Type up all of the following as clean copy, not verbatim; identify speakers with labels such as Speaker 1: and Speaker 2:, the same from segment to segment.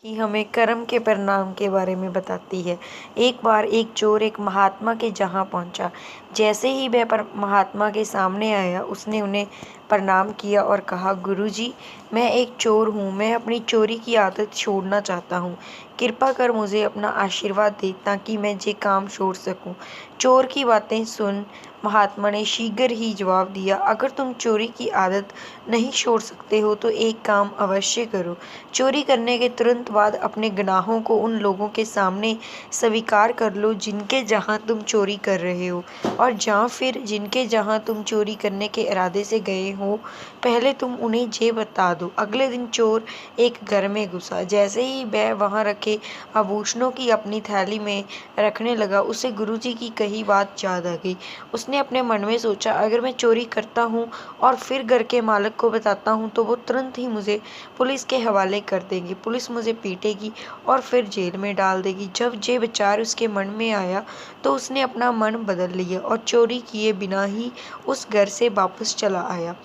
Speaker 1: कि हमें कर्म के परिणाम के बारे में बताती है। एक बार एक चोर एक महात्मा के जहाँ पहुँचा। जैसे ही वह महात्मा के सामने आया, उसने उन्हें प्रणाम किया और कहा, गुरुजी, मैं एक चोर हूँ। मैं अपनी चोरी की आदत छोड़ना चाहता हूँ। कृपा कर मुझे अपना आशीर्वाद दे ताकि मैं ये काम छोड़ सकूँ। चोर की बातें सुन महात्मा ने शीघ्र ही जवाब दिया, अगर तुम चोरी की आदत नहीं छोड़ सकते हो तो एक काम अवश्य करो। चोरी करने के तुरंत बाद अपने गुनाहों को उन लोगों के सामने स्वीकार कर लो जिनके जहाँ तुम चोरी कर रहे हो, और या फिर जिनके जहाँ तुम चोरी करने के इरादे से गए हो, पहले तुम उन्हें ये बता दो। अगले दिन चोर एक घर में घुसा। जैसे ही वह वहाँ रखे आभूषणों की अपनी थैली में रखने लगा, उसे गुरुजी की कही बात याद आ गई। उसने अपने मन में सोचा, अगर मैं चोरी करता हूँ और फिर घर के मालिक को बताता हूँ तो वो तुरंत ही मुझे पुलिस के हवाले कर देंगे। पुलिस मुझे पीटेगी और फिर जेल में डाल देगी। जब ये विचार उसके मन में आया तो उसने अपना मन बदल लिया और चोरी किए बिना ही उस घर से वापस चला आया।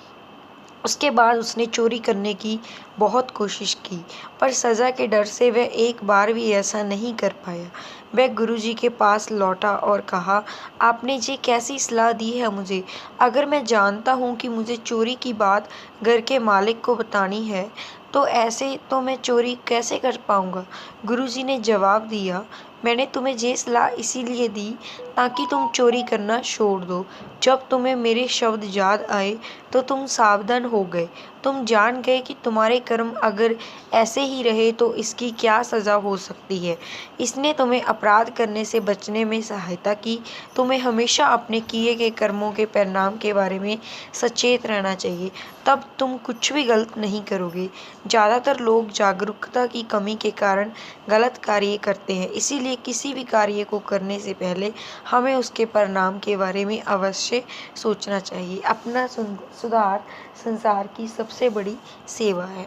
Speaker 1: उसके बाद उसने चोरी करने की बहुत कोशिश की, पर सज़ा के डर से वह एक बार भी ऐसा नहीं कर पाया। वह गुरुजी के पास लौटा और कहा, आपने ये कैसी सलाह दी है मुझे? अगर मैं जानता हूँ कि मुझे चोरी की बात घर के मालिक को बतानी है, तो ऐसे तो मैं चोरी कैसे कर पाऊँगा? गुरुजी ने जवाब दिया, मैंने तुम्हें ये सलाह इसीलिए दी ताकि तुम चोरी करना छोड़ दो। जब तुम्हें मेरे शब्द याद आए तो तुम सावधान हो गए। तुम जान गए कि तुम्हारे कर्म अगर ऐसे ही रहे तो इसकी क्या सज़ा हो सकती है। इसने तुम्हें अपराध करने से बचने में सहायता की। तुम्हें हमेशा अपने किए गए कर्मों के परिणाम के बारे में सचेत रहना चाहिए, तब तुम कुछ भी गलत नहीं करोगे। ज़्यादातर लोग जागरूकता की कमी के कारण गलत कार्य करते हैं, इसीलिए किसी भी कार्य को करने से पहले हमें उसके परिणाम के बारे में अवश्य सोचना चाहिए। अपना सुधार संसार की सबसे बड़ी सेवा है।